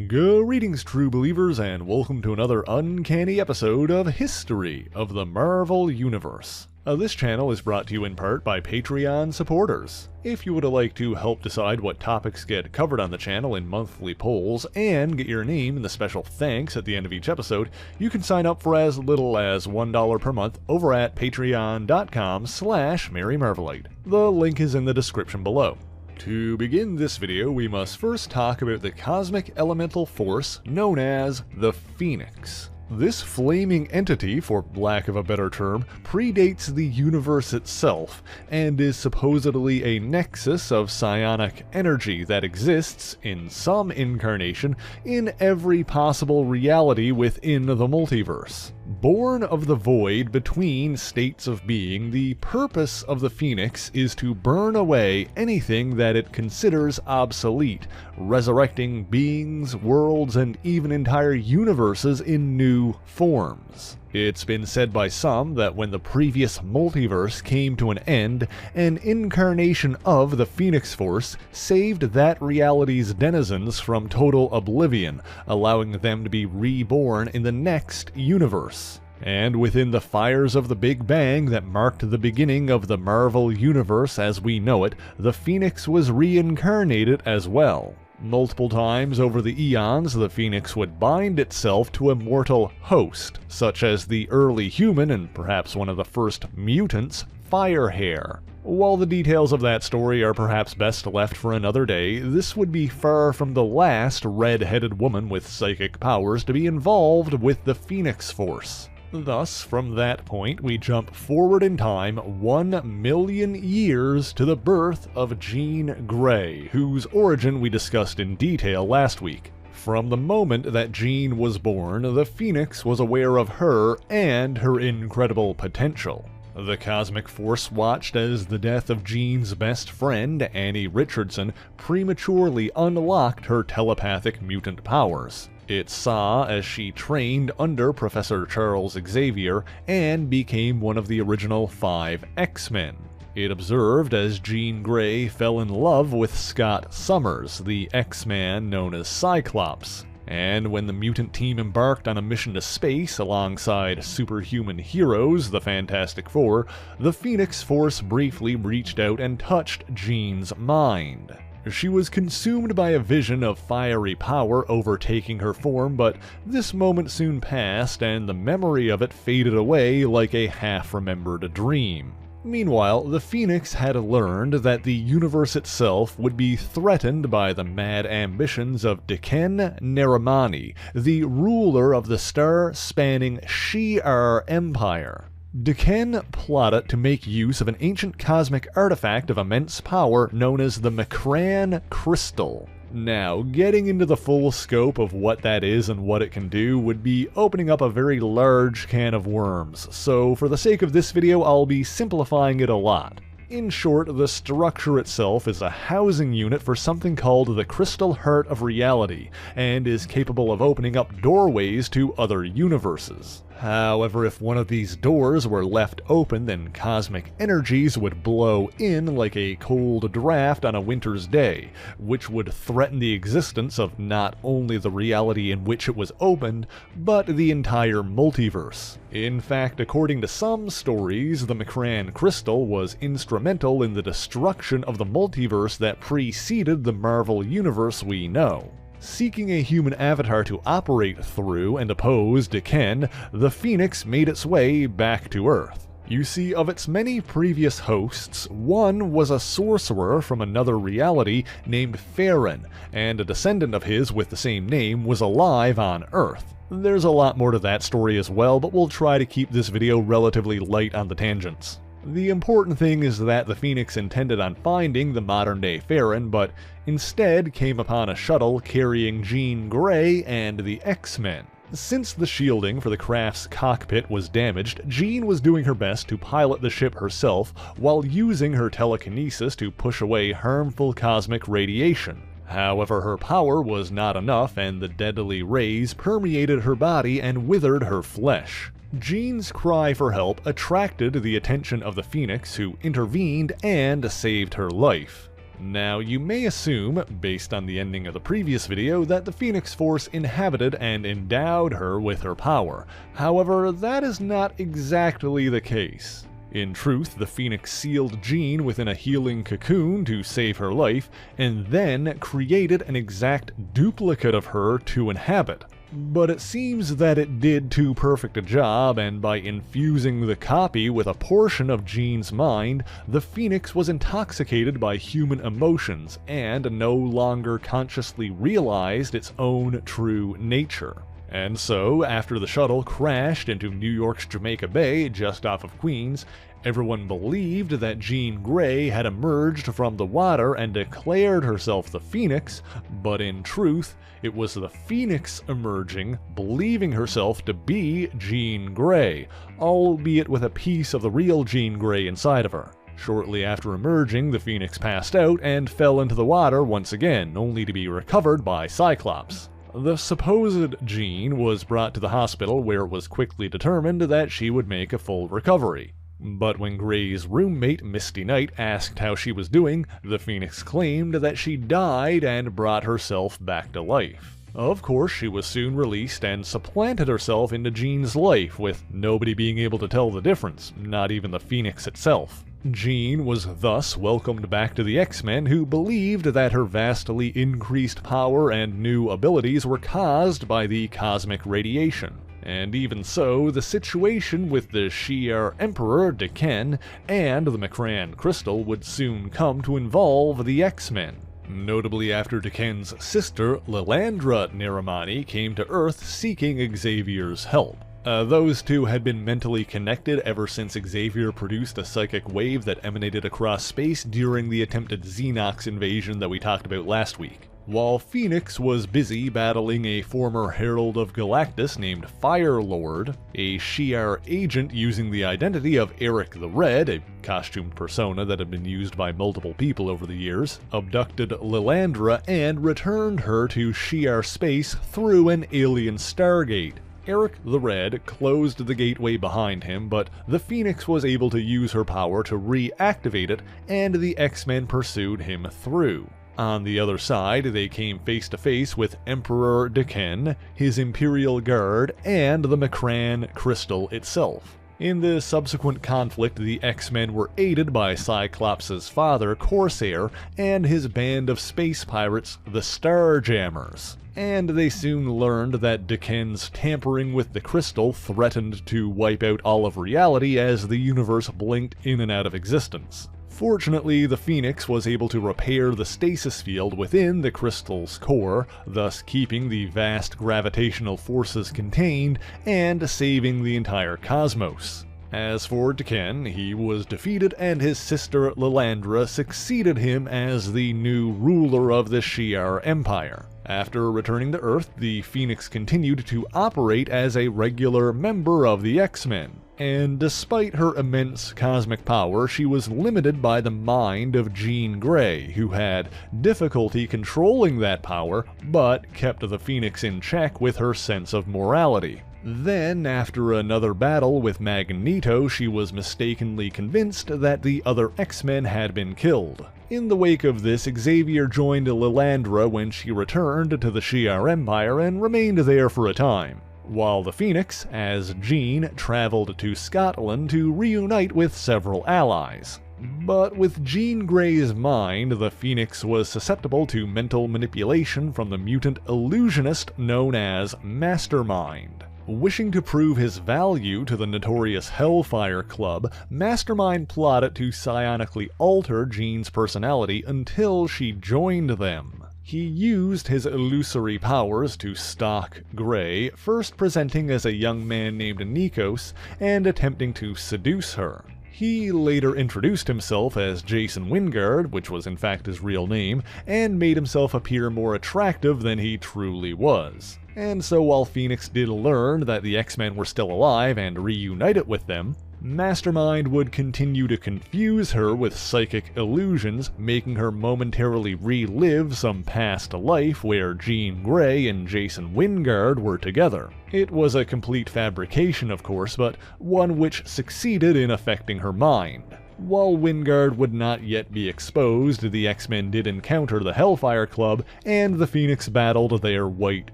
Greetings, true believers, and welcome to another uncanny episode of History of the Marvel Universe. This channel is brought to you in part by Patreon supporters. If you would like to help decide what topics get covered on the channel in monthly polls and get your name in the special thanks at the end of each episode, you can sign up for as little as $1 per month over at patreon.com/MaryMarvelite. The link is in the description below. To begin this video, we must first talk about the cosmic elemental force known as the Phoenix. This flaming entity, for lack of a better term, predates the universe itself, and is supposedly a nexus of psionic energy that exists, in some incarnation, in every possible reality within the multiverse. Born of the void between states of being, the purpose of the Phoenix is to burn away anything that it considers obsolete, resurrecting beings, worlds, and even entire universes in new forms. It's been said by some that when the previous multiverse came to an end, an incarnation of the Phoenix Force saved that reality's denizens from total oblivion, allowing them to be reborn in the next universe. And within the fires of the Big Bang that marked the beginning of the Marvel Universe as we know it, the Phoenix was reincarnated as well. Multiple times over the eons, the Phoenix would bind itself to a mortal host, such as the early human and perhaps one of the first mutants, Firehair. While the details of that story are perhaps best left for another day, this would be far from the last red-headed woman with psychic powers to be involved with the Phoenix Force. Thus, from that point, we jump forward in time 1,000,000 years to the birth of Jean Grey, whose origin we discussed in detail last week. From the moment that Jean was born, the Phoenix was aware of her and her incredible potential. The Cosmic Force watched as the death of Jean's best friend, Annie Richardson, prematurely unlocked her telepathic mutant powers. It saw as she trained under Professor Charles Xavier and became one of the original 5 X-Men. It observed as Jean Grey fell in love with Scott Summers, the X-Man known as Cyclops. And when the mutant team embarked on a mission to space alongside superhuman heroes, the Fantastic Four, the Phoenix Force briefly reached out and touched Jean's mind. She was consumed by a vision of fiery power overtaking her form, but this moment soon passed and the memory of it faded away like a half-remembered dream. Meanwhile, the Phoenix had learned that the universe itself would be threatened by the mad ambitions of Diken Neramani, the ruler of the star-spanning Shi'ar Empire. Diken plotted to make use of an ancient cosmic artifact of immense power known as the Macran Crystal. Now, getting into the full scope of what that is and what it can do would be opening up a very large can of worms, so for the sake of this video I'll be simplifying it a lot. In short, the structure itself is a housing unit for something called the Crystal Heart of Reality, and is capable of opening up doorways to other universes. However, if one of these doors were left open, then cosmic energies would blow in like a cold draft on a winter's day, which would threaten the existence of not only the reality in which it was opened, but the entire multiverse. In fact, according to some stories, the Macran Crystal was instrumental in the destruction of the multiverse that preceded the Marvel Universe we know. Seeking a human avatar to operate through and oppose Diken, the Phoenix made its way back to Earth. You see, of its many previous hosts, one was a sorcerer from another reality named Farron, and a descendant of his with the same name was alive on Earth. There's a lot more to that story as well, but we'll try to keep this video relatively light on the tangents. The important thing is that the Phoenix intended on finding the modern-day Farron, but instead came upon a shuttle carrying Jean Grey and the X-Men. Since the shielding for the craft's cockpit was damaged, Jean was doing her best to pilot the ship herself while using her telekinesis to push away harmful cosmic radiation. However, her power was not enough, and the deadly rays permeated her body and withered her flesh. Jean's cry for help attracted the attention of the Phoenix, who intervened and saved her life. Now, you may assume, based on the ending of the previous video, that the Phoenix Force inhabited and endowed her with her power. However, that is not exactly the case. In truth, the Phoenix sealed Jean within a healing cocoon to save her life, and then created an exact duplicate of her to inhabit. But it seems that it did too perfect a job, and by infusing the copy with a portion of Jean's mind, the Phoenix was intoxicated by human emotions and no longer consciously realized its own true nature. And so, after the shuttle crashed into New York's Jamaica Bay just off of Queens, everyone believed that Jean Grey had emerged from the water and declared herself the Phoenix, but in truth, it was the Phoenix emerging, believing herself to be Jean Grey, albeit with a piece of the real Jean Grey inside of her. Shortly after emerging, the Phoenix passed out and fell into the water once again, only to be recovered by Cyclops. The supposed Jean was brought to the hospital, where it was quickly determined that she would make a full recovery. But when Grey's roommate, Misty Knight, asked how she was doing, the Phoenix claimed that she died and brought herself back to life. Of course, she was soon released and supplanted herself into Jean's life, with nobody being able to tell the difference, not even the Phoenix itself. Jean was thus welcomed back to the X-Men, who believed that her vastly increased power and new abilities were caused by the cosmic radiation. And even so, the situation with the Shi'ar Emperor D'Ken and the Macran Crystal would soon come to involve the X-Men. Notably after D'Ken's sister, Lilandra Neramani, came to Earth seeking Xavier's help. Those two had been mentally connected ever since Xavier produced a psychic wave that emanated across space during the attempted Xenox invasion that we talked about last week. While Phoenix was busy battling a former Herald of Galactus named Firelord, a Shi'ar agent using the identity of Eric the Red, a costumed persona that had been used by multiple people over the years, abducted Lilandra and returned her to Shi'ar space through an alien Stargate. Eric the Red closed the gateway behind him, but the Phoenix was able to use her power to reactivate it, and the X-Men pursued him through. On the other side, they came face to face with Emperor D'Ken, his Imperial Guard, and the Macran Crystal itself. In the subsequent conflict, the X-Men were aided by Cyclops' father, Corsair, and his band of space pirates, the Starjammers. And they soon learned that D'Ken's tampering with the crystal threatened to wipe out all of reality as the universe blinked in and out of existence. Fortunately, the Phoenix was able to repair the stasis field within the crystal's core, thus keeping the vast gravitational forces contained and saving the entire cosmos. As for D'Ken, he was defeated and his sister Lilandra succeeded him as the new ruler of the Shi'ar Empire. After returning to Earth, the Phoenix continued to operate as a regular member of the X-Men. And despite her immense cosmic power, she was limited by the mind of Jean Grey, who had difficulty controlling that power, but kept the Phoenix in check with her sense of morality. Then, after another battle with Magneto, she was mistakenly convinced that the other X-Men had been killed. In the wake of this, Xavier joined Lilandra when she returned to the Shi'ar Empire and remained there for a time, while the Phoenix, as Jean, traveled to Scotland to reunite with several allies. But with Jean Grey's mind, the Phoenix was susceptible to mental manipulation from the mutant illusionist known as Mastermind. Wishing to prove his value to the notorious Hellfire Club, Mastermind plotted to psionically alter Jean's personality until she joined them. He used his illusory powers to stalk Grey, first presenting as a young man named Nikos and attempting to seduce her. He later introduced himself as Jason Wingard, which was in fact his real name, and made himself appear more attractive than he truly was. And so while Phoenix did learn that the X-Men were still alive and reunited with them, Mastermind would continue to confuse her with psychic illusions, making her momentarily relive some past life where Jean Grey and Jason Wingard were together. It was a complete fabrication, of course, but one which succeeded in affecting her mind. While Wingard would not yet be exposed, the X-Men did encounter the Hellfire Club, and the Phoenix battled their White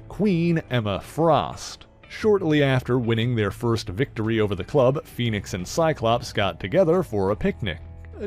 Queen, Emma Frost. Shortly after winning their first victory over the club, Phoenix and Cyclops got together for a picnic.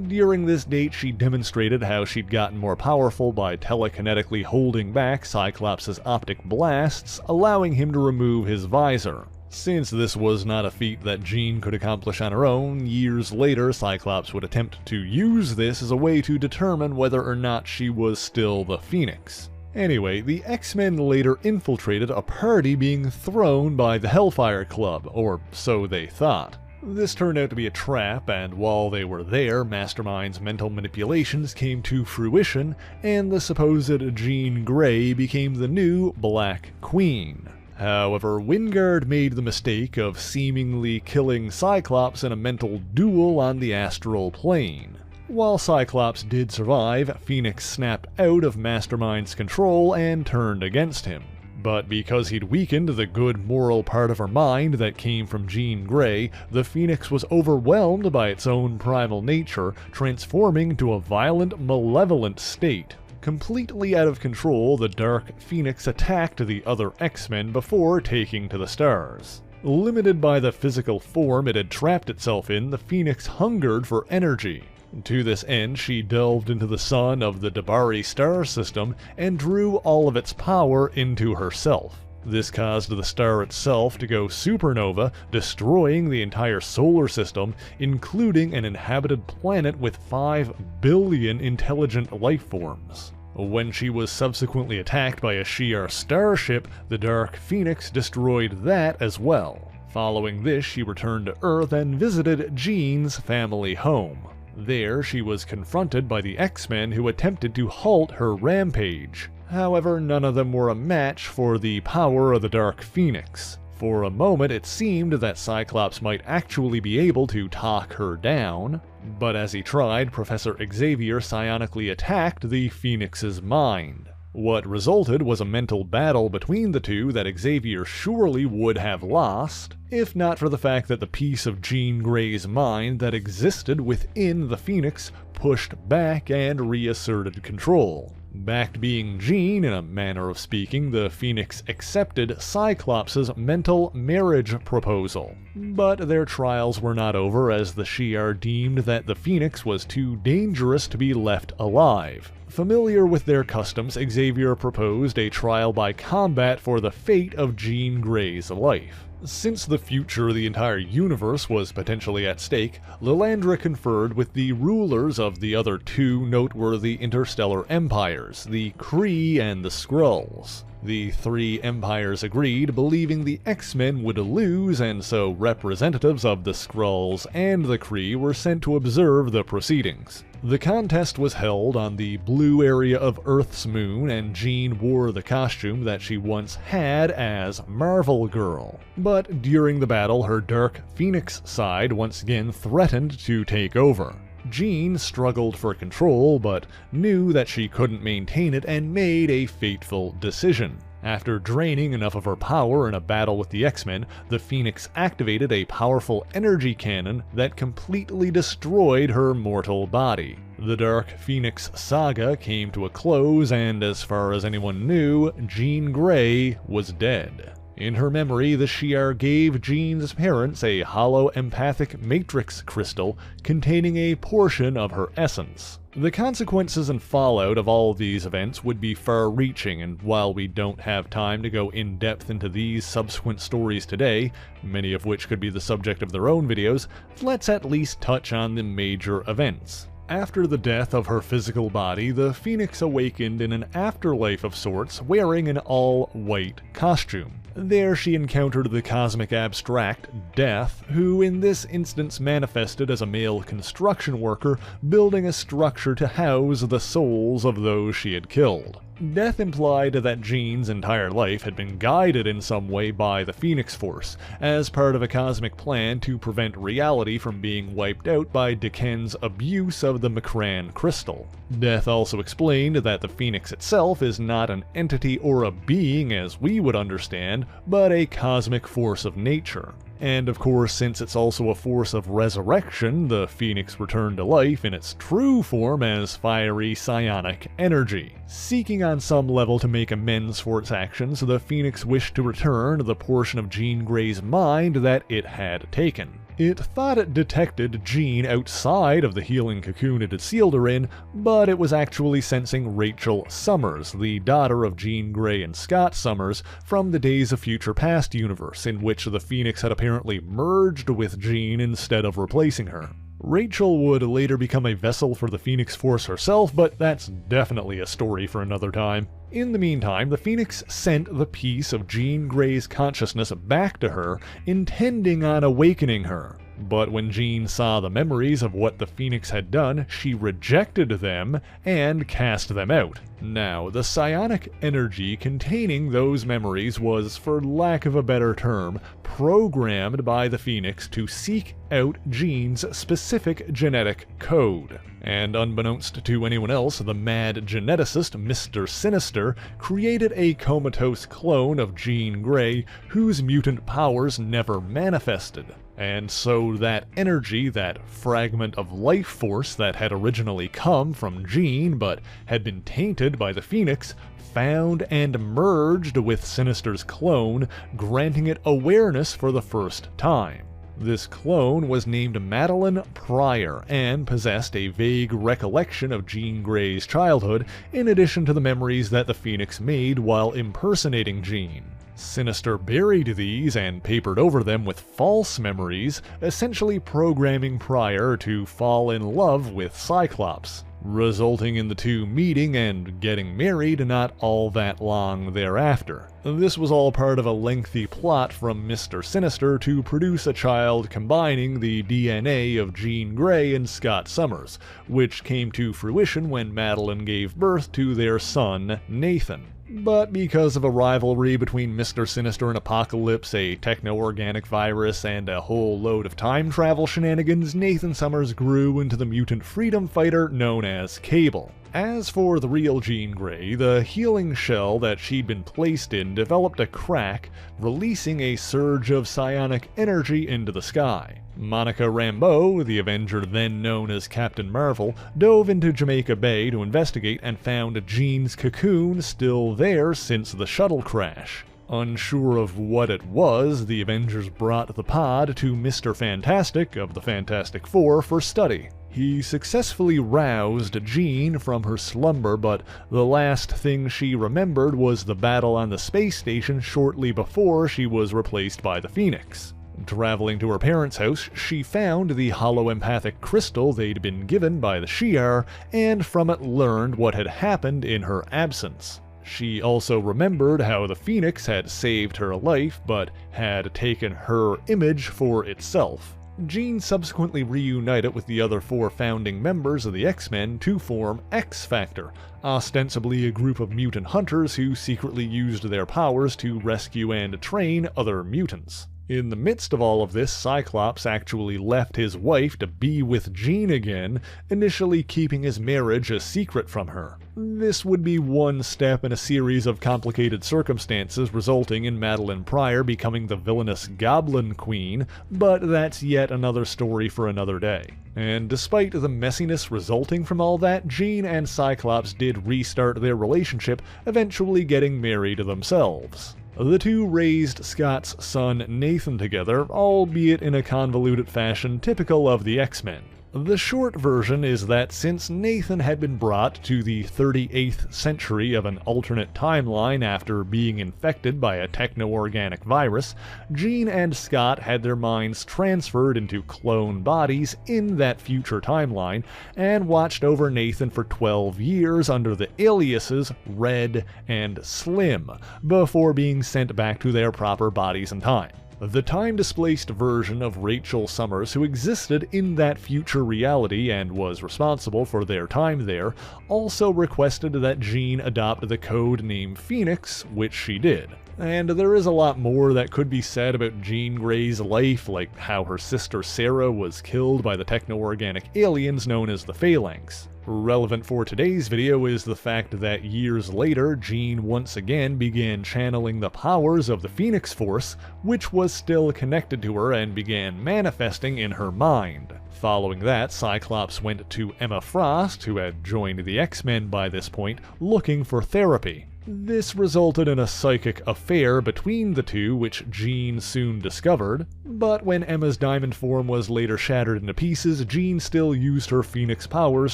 During this date, she demonstrated how she'd gotten more powerful by telekinetically holding back Cyclops' optic blasts, allowing him to remove his visor. Since this was not a feat that Jean could accomplish on her own, years later Cyclops would attempt to use this as a way to determine whether or not she was still the Phoenix. Anyway, the X-Men later infiltrated a party being thrown by the Hellfire Club, or so they thought. This turned out to be a trap, and while they were there, Mastermind's mental manipulations came to fruition, and the supposed Jean Grey became the new Black Queen. However, Wingard made the mistake of seemingly killing Cyclops in a mental duel on the astral plane. While Cyclops did survive, Phoenix snapped out of Mastermind's control and turned against him. But because he'd weakened the good moral part of her mind that came from Jean Grey, the Phoenix was overwhelmed by its own primal nature, transforming to a violent, malevolent state. Completely out of control, the Dark Phoenix attacked the other X-Men before taking to the stars. Limited by the physical form it had trapped itself in, the Phoenix hungered for energy. To this end, she delved into the sun of the Debari star system and drew all of its power into herself. This caused the star itself to go supernova, destroying the entire solar system, including an inhabited planet with 5 billion intelligent life forms. When she was subsequently attacked by a Shi'ar starship, the Dark Phoenix destroyed that as well. Following this, she returned to Earth and visited Jean's family home. There, she was confronted by the X-Men who attempted to halt her rampage. However, none of them were a match for the power of the Dark Phoenix. For a moment, it seemed that Cyclops might actually be able to talk her down, but as he tried, Professor Xavier psionically attacked the Phoenix's mind. What resulted was a mental battle between the two that Xavier surely would have lost, if not for the fact that the piece of Jean Grey's mind that existed within the Phoenix pushed back and reasserted control. Back to being Jean, in a manner of speaking, the Phoenix accepted Cyclops' mental marriage proposal. But their trials were not over, as the Shi'ar deemed that the Phoenix was too dangerous to be left alive. Familiar with their customs, Xavier proposed a trial by combat for the fate of Jean Grey's life. Since the future of the entire universe was potentially at stake, Lilandra conferred with the rulers of the other two noteworthy interstellar empires, the Kree and the Skrulls. The three empires agreed, believing the X-Men would lose, and so representatives of the Skrulls and the Kree were sent to observe the proceedings. The contest was held on the blue area of Earth's moon, and Jean wore the costume that she once had as Marvel Girl. But during the battle, her Dark Phoenix side once again threatened to take over. Jean struggled for control, but knew that she couldn't maintain it and made a fateful decision. After draining enough of her power in a battle with the X-Men, the Phoenix activated a powerful energy cannon that completely destroyed her mortal body. The Dark Phoenix saga came to a close, and as far as anyone knew, Jean Grey was dead. In her memory, the Shi'ar gave Jean's parents a hollow empathic matrix crystal containing a portion of her essence. The consequences and fallout of all of these events would be far-reaching, and while we don't have time to go in-depth into these subsequent stories today, many of which could be the subject of their own videos, let's at least touch on the major events. After the death of her physical body, the Phoenix awakened in an afterlife of sorts, wearing an all-white costume. There she encountered the cosmic abstract, Death, who in this instance manifested as a male construction worker building a structure to house the souls of those she had killed. Death implied that Jean's entire life had been guided in some way by the Phoenix Force, as part of a cosmic plan to prevent reality from being wiped out by D'Ken's abuse of the M'Kraan crystal. Death also explained that the Phoenix itself is not an entity or a being as we would understand, but a cosmic force of nature. And of course, since it's also a force of resurrection, the Phoenix returned to life in its true form as fiery psionic energy. Seeking on some level to make amends for its actions, the Phoenix wished to return the portion of Jean Grey's mind that it had taken. It thought it detected Jean outside of the healing cocoon it had sealed her in, but it was actually sensing Rachel Summers, the daughter of Jean Grey and Scott Summers from the Days of Future Past universe, in which the Phoenix had apparently merged with Jean instead of replacing her. Rachel would later become a vessel for the Phoenix Force herself, but that's definitely a story for another time. In the meantime, the Phoenix sent the piece of Jean Grey's consciousness back to her, intending on awakening her. But when Jean saw the memories of what the Phoenix had done, she rejected them and cast them out. Now, the psionic energy containing those memories was, for lack of a better term, programmed by the Phoenix to seek out Jean's specific genetic code. And unbeknownst to anyone else, the mad geneticist Mr. Sinister created a comatose clone of Jean Grey whose mutant powers never manifested. And so that energy, that fragment of life force that had originally come from Jean but had been tainted by the Phoenix, found and merged with Sinister's clone, granting it awareness for the first time. This clone was named Madeline Pryor and possessed a vague recollection of Jean Grey's childhood, in addition to the memories that the Phoenix made while impersonating Jean. Sinister buried these and papered over them with false memories, essentially programming Pryor to fall in love with Cyclops, resulting in the two meeting and getting married not all that long thereafter. This was all part of a lengthy plot from Mr. Sinister to produce a child combining the DNA of Jean Grey and Scott Summers, which came to fruition when Madeline gave birth to their son, Nathan. But because of a rivalry between Mr. Sinister and Apocalypse, a techno-organic virus, and a whole load of time travel shenanigans, Nathan Summers grew into the mutant freedom fighter known as Cable. As for the real Jean Grey, the healing shell that she'd been placed in developed a crack, releasing a surge of psionic energy into the sky. Monica Rambeau, the Avenger then known as Captain Marvel, dove into Jamaica Bay to investigate and found Jean's cocoon still there since the shuttle crash. Unsure of what it was, the Avengers brought the pod to Mr. Fantastic of the Fantastic Four for study. He successfully roused Jean from her slumber, but the last thing she remembered was the battle on the space station shortly before she was replaced by the Phoenix. Traveling to her parents' house, she found the holoempathic crystal they'd been given by the Shi'ar, and from it learned what had happened in her absence. She also remembered how the Phoenix had saved her life, but had taken her image for itself. Jean subsequently reunited with the other four founding members of the X-Men to form X-Factor, ostensibly a group of mutant hunters who secretly used their powers to rescue and train other mutants. In the midst of all of this, Cyclops actually left his wife to be with Jean again, initially keeping his marriage a secret from her. This would be one step in a series of complicated circumstances resulting in Madeline Pryor becoming the villainous Goblin Queen, but that's yet another story for another day. And despite the messiness resulting from all that, Jean and Cyclops did restart their relationship, eventually getting married themselves. The two raised Scott's son Nathan together, albeit in a convoluted fashion typical of the X-Men. The short version is that since Nathan had been brought to the 38th century of an alternate timeline after being infected by a techno-organic virus, Jean and Scott had their minds transferred into clone bodies in that future timeline and watched over Nathan for 12 years under the aliases Red and Slim, before being sent back to their proper bodies and time. The time-displaced version of Rachel Summers, who existed in that future reality and was responsible for their time there, also requested that Jean adopt the code name Phoenix, which she did. And there is a lot more that could be said about Jean Grey's life, like how her sister Sarah was killed by the techno-organic aliens known as the Phalanx. Relevant for today's video is the fact that years later, Jean once again began channeling the powers of the Phoenix Force, which was still connected to her and began manifesting in her mind. Following that, Cyclops went to Emma Frost, who had joined the X-Men by this point, looking for therapy. This resulted in a psychic affair between the two, which Jean soon discovered, but when Emma's diamond form was later shattered into pieces, Jean still used her Phoenix powers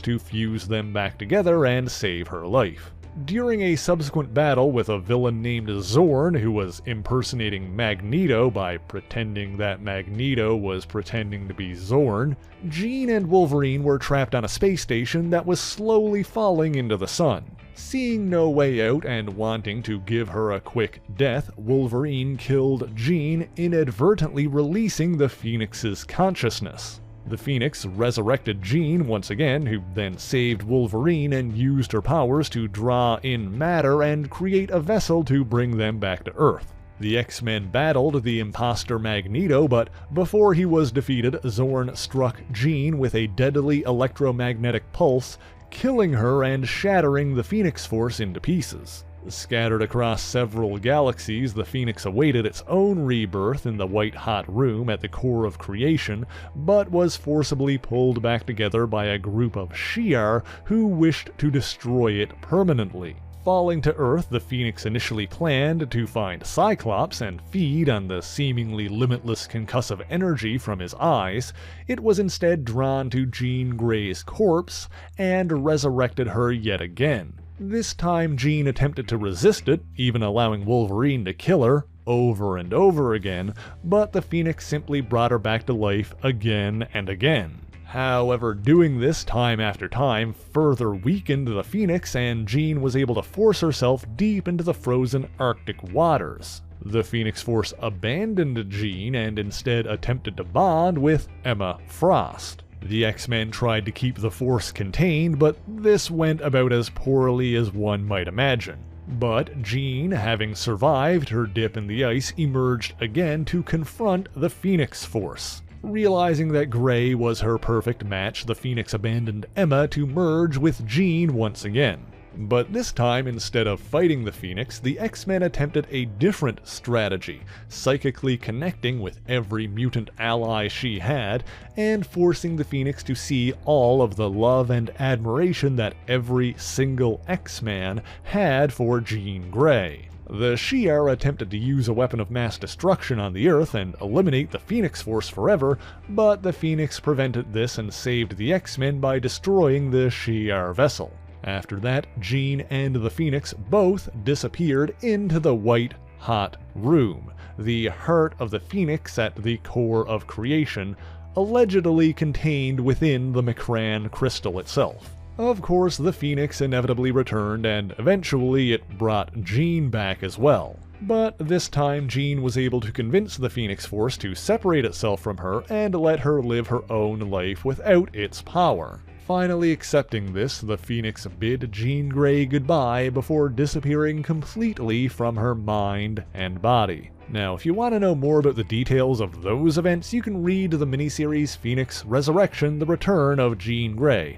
to fuse them back together and save her life. During a subsequent battle with a villain named Zorn, who was impersonating Magneto by pretending that Magneto was pretending to be Zorn, Jean and Wolverine were trapped on a space station that was slowly falling into the sun. Seeing no way out and wanting to give her a quick death, Wolverine killed Jean, inadvertently releasing the Phoenix's consciousness. The Phoenix resurrected Jean once again, who then saved Wolverine and used her powers to draw in matter and create a vessel to bring them back to Earth. The X-Men battled the imposter Magneto, but before he was defeated, Zorn struck Jean with a deadly electromagnetic pulse, killing her and shattering the Phoenix Force into pieces. Scattered across several galaxies, the Phoenix awaited its own rebirth in the white-hot room at the core of creation, but was forcibly pulled back together by a group of Shi'ar who wished to destroy it permanently. Falling to Earth, the Phoenix initially planned to find Cyclops and feed on the seemingly limitless concussive energy from his eyes. It was instead drawn to Jean Grey's corpse and resurrected her yet again. This time Jean attempted to resist it, even allowing Wolverine to kill her over and over again, but the Phoenix simply brought her back to life again and again. However, doing this time after time further weakened the Phoenix, and Jean was able to force herself deep into the frozen Arctic waters. The Phoenix Force abandoned Jean and instead attempted to bond with Emma Frost. The X-Men tried to keep the Force contained, but this went about as poorly as one might imagine. But Jean, having survived her dip in the ice, emerged again to confront the Phoenix Force. Realizing that Grey was her perfect match, the Phoenix abandoned Emma to merge with Jean once again. But this time, instead of fighting the Phoenix, the X-Men attempted a different strategy, psychically connecting with every mutant ally she had, and forcing the Phoenix to see all of the love and admiration that every single X-Man had for Jean Grey. The Shi'ar attempted to use a weapon of mass destruction on the Earth and eliminate the Phoenix Force forever, but the Phoenix prevented this and saved the X-Men by destroying the Shi'ar vessel. After that, Jean and the Phoenix both disappeared into the white-hot room, the heart of the Phoenix at the core of creation, allegedly contained within the Macran crystal itself. Of course, the Phoenix inevitably returned, and eventually it brought Jean back as well. But this time, Jean was able to convince the Phoenix Force to separate itself from her and let her live her own life without its power. Finally accepting this, the Phoenix bid Jean Grey goodbye before disappearing completely from her mind and body. Now, if you want to know more about the details of those events, you can read the miniseries Phoenix Resurrection: The Return of Jean Grey,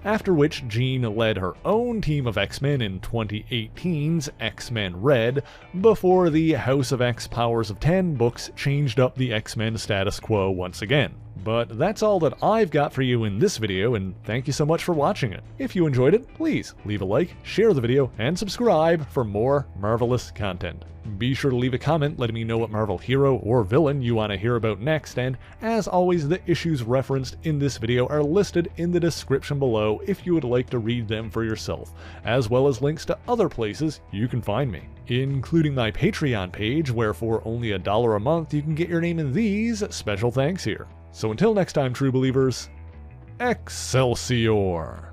after which Jean led her own team of X-Men in 2018's X-Men Red, before the House of X Powers of 10 books changed up the X-Men status quo once again. But that's all that I've got for you in this video, and thank you so much for watching it. If you enjoyed it, please leave a like, share the video, and subscribe for more marvelous content. Be sure to leave a comment letting me know what Marvel hero or villain you want to hear about next, and as always, the issues referenced in this video are listed in the description below if you would like to read them for yourself, as well as links to other places you can find me, including my Patreon page, where for only $1 a month you can get your name in these special thanks here. So until next time, true believers, Excelsior!